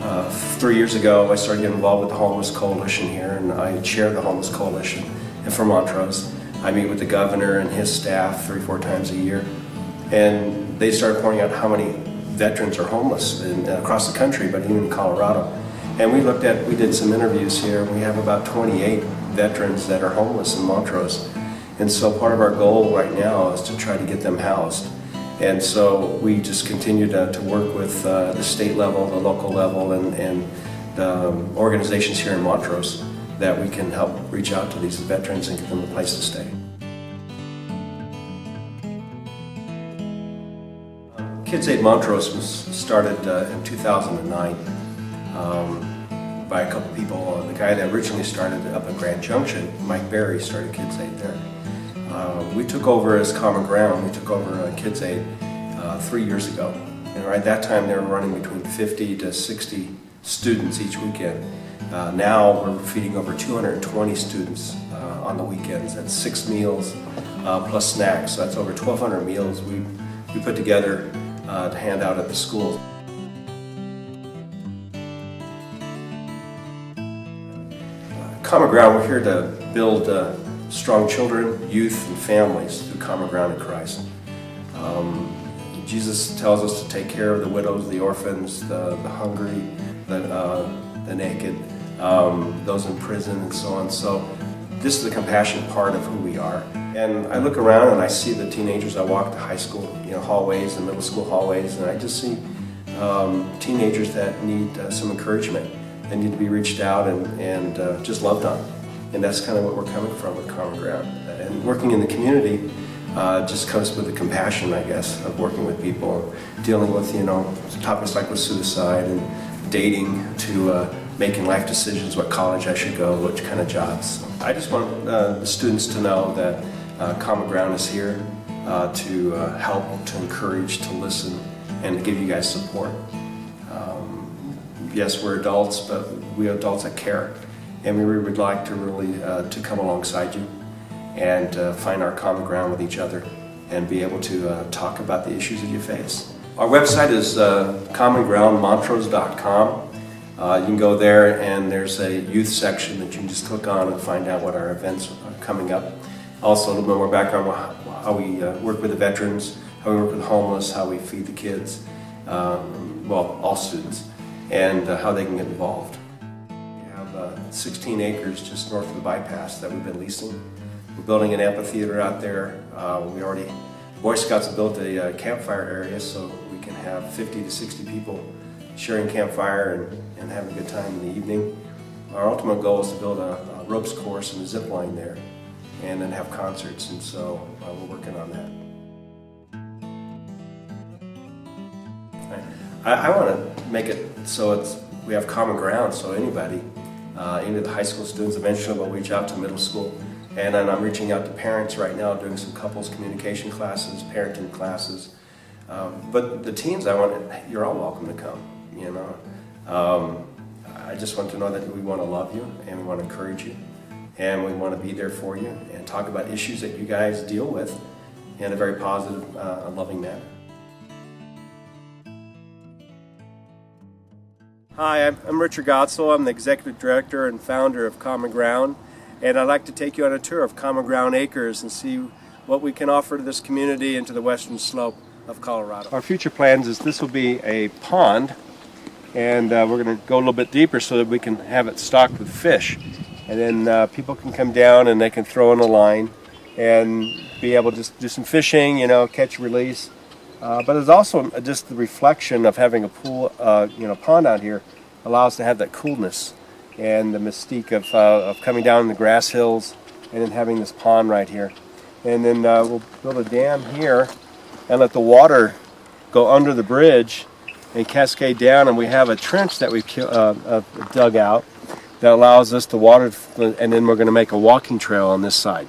3 years ago, I started getting involved with the Homeless Coalition here, and I chair the Homeless Coalition for Montrose. I meet with the governor and his staff 3-4 times a year, and they started pointing out how many veterans are homeless across the country, but even in Colorado. And we did some interviews here. We have about 28 veterans that are homeless in Montrose, and so part of our goal right now is to try to get them housed. And so we just continue to work with the state level, the local level, and the organizations here in Montrose that we can help reach out to these veterans and give them a place to stay. Kids Aid Montrose was started in 2009 by a couple people. The guy that originally started up at Grand Junction, Mike Berry, started Kids Aid there. We took over as Common Ground. We took over Kids Aid 3 years ago. And at that time they were running between 50 to 60 students each weekend. Now we're feeding over 220 students on the weekends. That's 6 meals plus snacks. So that's over 1,200 meals we put together to hand out at the schools. Common Ground, we're here to build strong children, youth, and families through common ground in Christ. Jesus tells us to take care of the widows, the orphans, the hungry, the naked, those in prison, and so on. So this is the compassion part of who we are. And I look around and I see the teenagers. I walk the high school hallways and middle school hallways, and I just see teenagers that need some encouragement. They need to be reached out and just loved on. And that's kind of what we're coming from with Common Ground. And working in the community just comes with the compassion, I guess, of working with people, dealing with topics like with suicide and dating to making life decisions, what college I should go, what kind of jobs. I just want the students to know that Common Ground is here to help, to encourage, to listen, and to give you guys support. Yes, we're adults, but we are adults that care. And we would like to really to come alongside you and find our common ground with each other and be able to talk about the issues that you face. Our website is commongroundmontrose.com. You can go there and there's a youth section that you can just click on and find out what our events are coming up. Also a little bit more background on how we work with the veterans, how we work with the homeless, how we feed the kids, well, all students, and how they can get involved. 16 acres just north of the bypass that we've been leasing. We're building an amphitheater out there. Boy Scouts have built a campfire area so we can have 50 to 60 people sharing campfire and having a good time in the evening. Our ultimate goal is to build a ropes course and a zip line there and then have concerts, and so we're working on that. I want to make it so we have common ground so anybody into the high school students. Eventually we'll reach out to middle school, and then I'm reaching out to parents right now, doing some couples communication classes, parenting classes. But the teens, you're all welcome to come. I just want to know that we want to love you and we want to encourage you and we want to be there for you and talk about issues that you guys deal with in a very positive, loving manner. Hi, I'm Richard Gotzel. I'm the Executive Director and founder of Common Ground, and I'd like to take you on a tour of Common Ground Acres and see what we can offer to this community and to the western slope of Colorado. Our future plans is this will be a pond, and we're going to go a little bit deeper so that we can have it stocked with fish. And then people can come down and they can throw in a line and be able to do some fishing, catch, release. But it's also just the reflection of having a pool, pond out here allows to have that coolness and the mystique of coming down the grass hills and then having this pond right here. And then we'll build a dam here and let the water go under the bridge and cascade down, and we have a trench that we've dug out that allows us to water, and then we're going to make a walking trail on this side.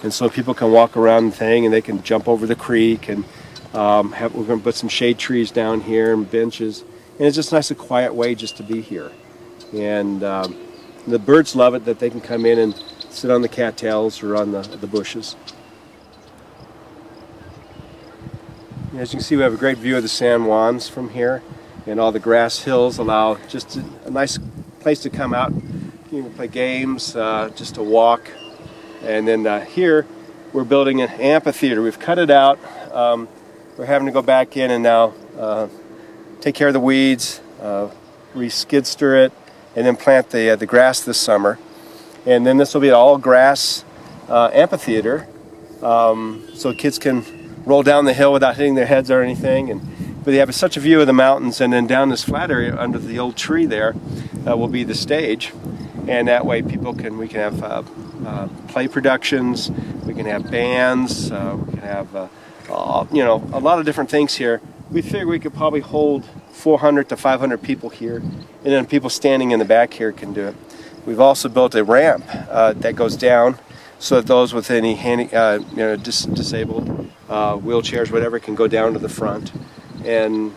And so people can walk around the thing and they can jump over the creek, and we're going to put some shade trees down here and benches, and it's just a nice and quiet way just to be here. And the birds love it that they can come in and sit on the cattails or on the bushes. As you can see, we have a great view of the San Juans from here, and all the grass hills allow just a nice place to come out. You can play games, just to walk. And then here we're building an amphitheater. We've cut it out. We're having to go back in and now take care of the weeds, re-skid-steer it, and then plant the grass this summer. And then this will be an all-grass amphitheater, so kids can roll down the hill without hitting their heads or anything. But they have such a view of the mountains, and then down this flat area under the old tree there will be the stage. And that way we can have play productions, we can have bands, we can have a lot of different things here. We figure we could probably hold 400 to 500 people here, and then people standing in the back here can do it. We've also built a ramp that goes down so that those with any disabled wheelchairs, whatever, can go down to the front. And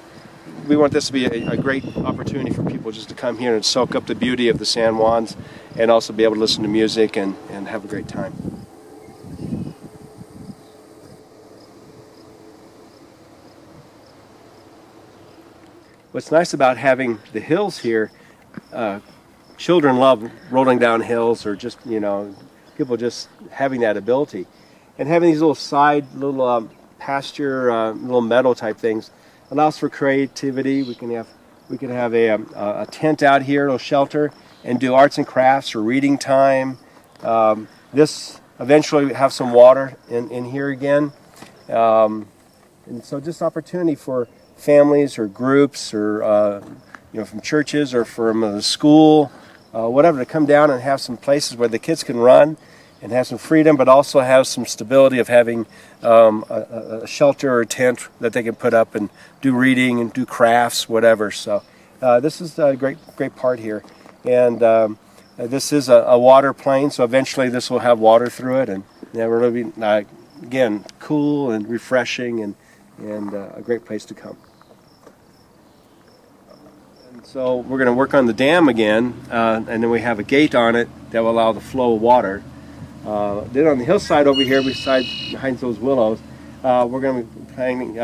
we want this to be a great opportunity for people just to come here and soak up the beauty of the San Juans and also be able to listen to music and have a great time. What's nice about having the hills here, children love rolling down hills, or just, people just having that ability. And having these little pasture, little meadow type things allows for creativity. We can have a tent out here, a little shelter, and do arts and crafts or reading time. This eventually have some water in here again. And so just opportunity for families or groups or from churches or from the school, whatever, to come down and have some places where the kids can run and have some freedom, but also have some stability of having a shelter or a tent that they can put up and do reading and do crafts, whatever. So this is a great part here. And this is a water plane, so eventually this will have water through it, and it'll be, again, cool and refreshing and a great place to come. And so we're going to work on the dam again, and then we have a gate on it that will allow the flow of water. Then on the hillside over here, behind those willows, we're going to be planting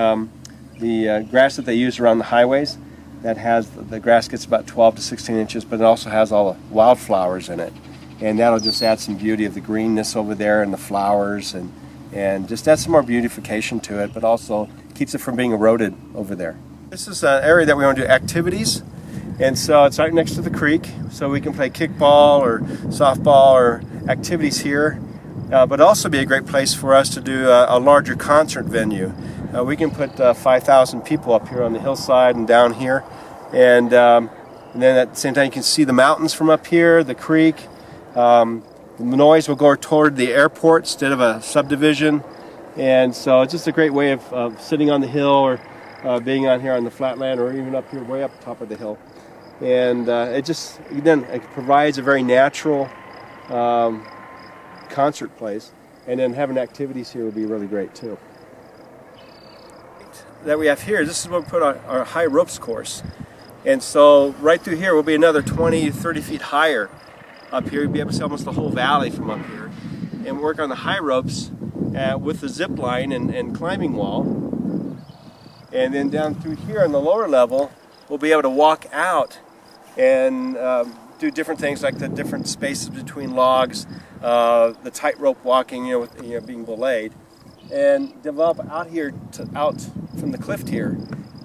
the grass that they use around the highways. That has, the grass gets about 12 to 16 inches, but it also has all the wildflowers in it. And that'll just add some beauty of the greenness over there and the flowers, and just add some more beautification to it, but also keeps it from being eroded over there. This is an area that we want to do activities. And so it's right next to the creek, so we can play kickball or softball or activities here, but also be a great place for us to do a larger concert venue. We can put 5,000 people up here on the hillside and down here, and then at the same time you can see the mountains from up here, the creek. The noise will go toward the airport instead of a subdivision, and so it's just a great way of sitting on the hill or being on here on the flatland, or even up here way up top of the hill. And it provides a very natural concert place, and then having activities here would be really great too. That we have here, this is where we put our high ropes course. And so right through here will be another 20, 30 feet higher up here. You'll be able to see almost the whole valley from up here. And work on the high ropes with the zip line and climbing wall. And then down through here on the lower level, we'll be able to walk out and do different things like the different spaces between logs, the tightrope walking, being belayed, and develop out here out from the cliff here.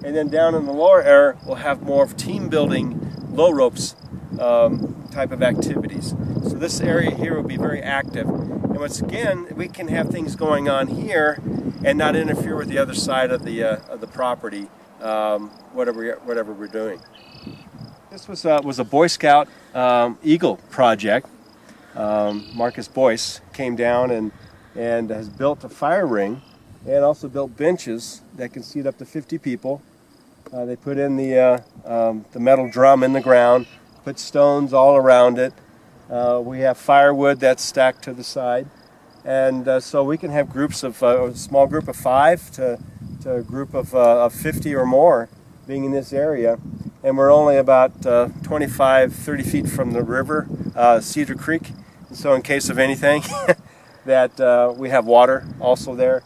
And then down in the lower area, we'll have more of team building, low ropes type of activities. So this area here will be very active. And once again, we can have things going on here and not interfere with the other side of the property, whatever we're doing. This was a Boy Scout Eagle project. Marcus Boyce came down and has built a fire ring and also built benches that can seat up to 50 people. They put in the metal drum in the ground, put stones all around it. We have firewood that's stacked to the side. And so we can have groups of, a small group of 5 to a group of 50 or more being in this area. And we're only about 25, 30 feet from the river, Cedar Creek. And so in case of anything, that we have water also there.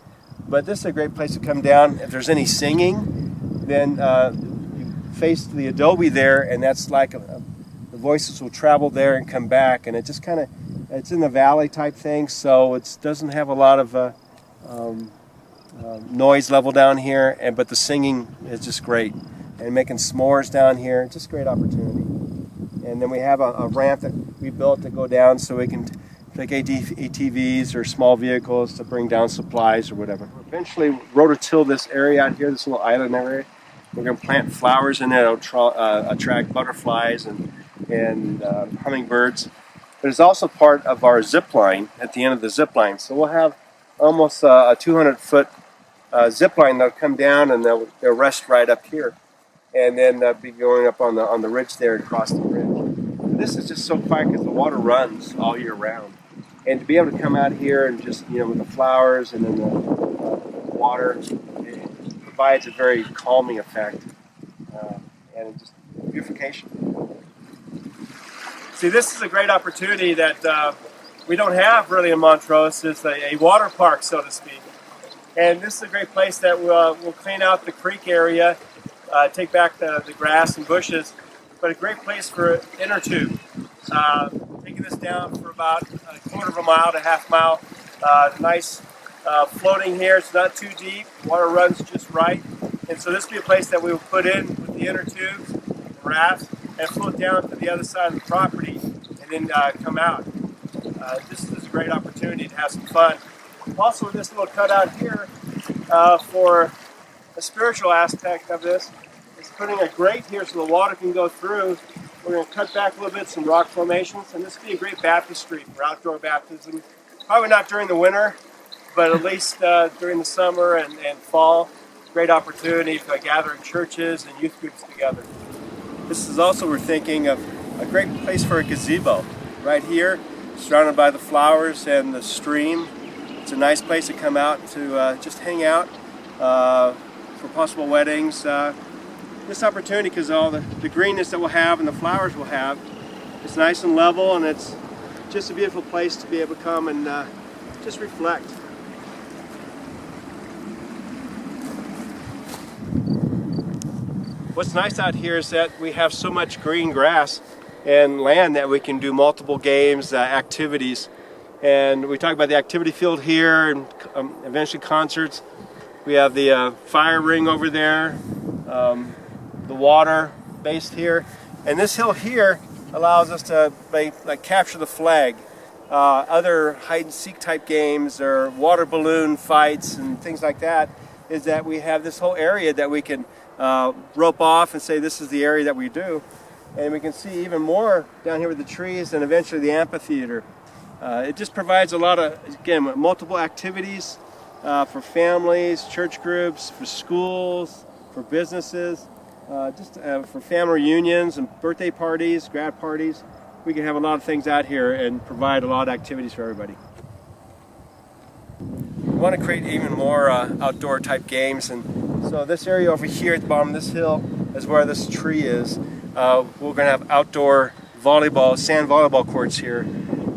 But this is a great place to come down. If there's any singing, then face the adobe there, and that's like the voices will travel there and come back, and it just kind of, it's in the valley type thing, so it doesn't have a lot of noise level down here, but the singing is just great. And making s'mores down here, just great opportunity. And then we have a ramp that we built to go down so we can take ATVs or small vehicles to bring down supplies or whatever. Eventually rototill this area out here, this little island area. We're going to plant flowers in it. It'll attract butterflies and hummingbirds. But it's also part of our zip line at the end of the zip line. So we'll have almost a 200-foot zip line that'll come down, and they'll rest right up here, and then be going up on the ridge there and across the ridge. And this is just so fun because the water runs all year round, and to be able to come out here and just, you know, with the flowers and then the water, it provides a very calming effect, and just beautification. See, this is a great opportunity that we don't have really in Montrose. It's a water park, so to speak. And this is a great place that we'll clean out the creek area, take back the grass and bushes, but a great place for inner tube. Taking this down for about a quarter of a mile to half mile. Nice floating here. It's not too deep. Water runs just right. And so this will be a place that we will put in with the inner tubes, the rafts, and float down to the other side of the property and then come out. This is a great opportunity to have some fun. Also, with this little cutout here, for a spiritual aspect of this, is putting a grate here so the water can go through. We're going to cut back a little bit, some rock formations, and this will be a great baptistry for outdoor baptism. Probably not during the winter, but at least during the summer and fall. Great opportunity for gathering churches and youth groups together. This is also, we're thinking of a great place for a gazebo. Right here, surrounded by the flowers and the stream. It's a nice place to come out to just hang out for possible weddings. This opportunity, because all the greenness that we'll have and the flowers we'll have, it's nice and level, and it's just a beautiful place to be able to come and just reflect. What's nice out here is that we have so much green grass and land that we can do multiple games, activities. And we talk about the activity field here and eventually concerts. We have the fire ring over there, the water based here. And this hill here allows us to like capture the flag. Other hide and seek type games or water balloon fights and things like that is that we have this whole area that we can rope off and say this is the area that we do. And we can see even more down here with the trees and eventually the amphitheater. It just provides a lot of, again, multiple activities for families, church groups, for schools, for businesses, just for family reunions and birthday parties, grad parties. We can have a lot of things out here and provide a lot of activities for everybody. We want to create even more outdoor type games, and so this area over here at the bottom of this hill is where this tree is. We're going to have outdoor volleyball, sand volleyball courts here,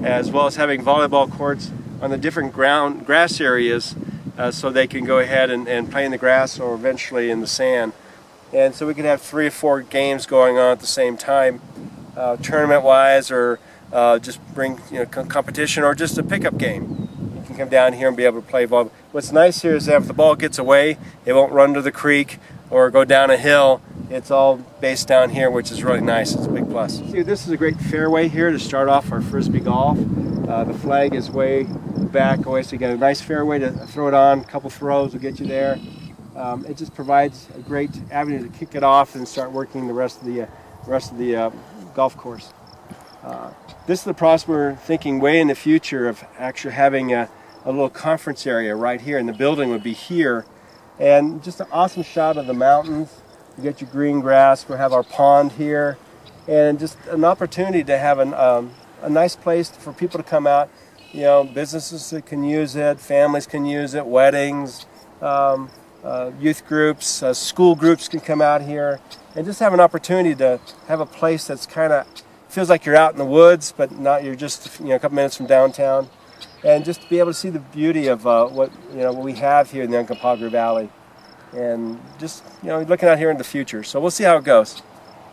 as well as having volleyball courts on the different grass areas so they can go ahead and play in the grass or eventually in the sand. And so we can have 3 or 4 games going on at the same time, tournament-wise, or just bring competition, or just a pickup game. You can come down here and be able to play volleyball. What's nice here is that if the ball gets away, it won't run to the creek or go down a hill. It's all based down here, which is really nice. It's a big plus. See, this is a great fairway here to start off our Frisbee golf. The flag is way back away, so you get a nice fairway to throw it on. A couple throws will get you there. It just provides a great avenue to kick it off and start working the rest of the golf course. This is the process we're thinking way in the future of actually having a little conference area right here, and the building would be here. And just an awesome shot of the mountains. You get your green grass. We'll have our pond here, and just an opportunity to have a nice place for people to come out. Businesses that can use it, families can use it, weddings, youth groups, school groups can come out here, and just have an opportunity to have a place that's kind of feels like you're out in the woods, but not. You're just a couple minutes from downtown, and just to be able to see the beauty of what we have here in the Uncompahgre Valley. and just looking out here in the future. So we'll see how it goes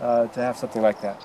to have something like that.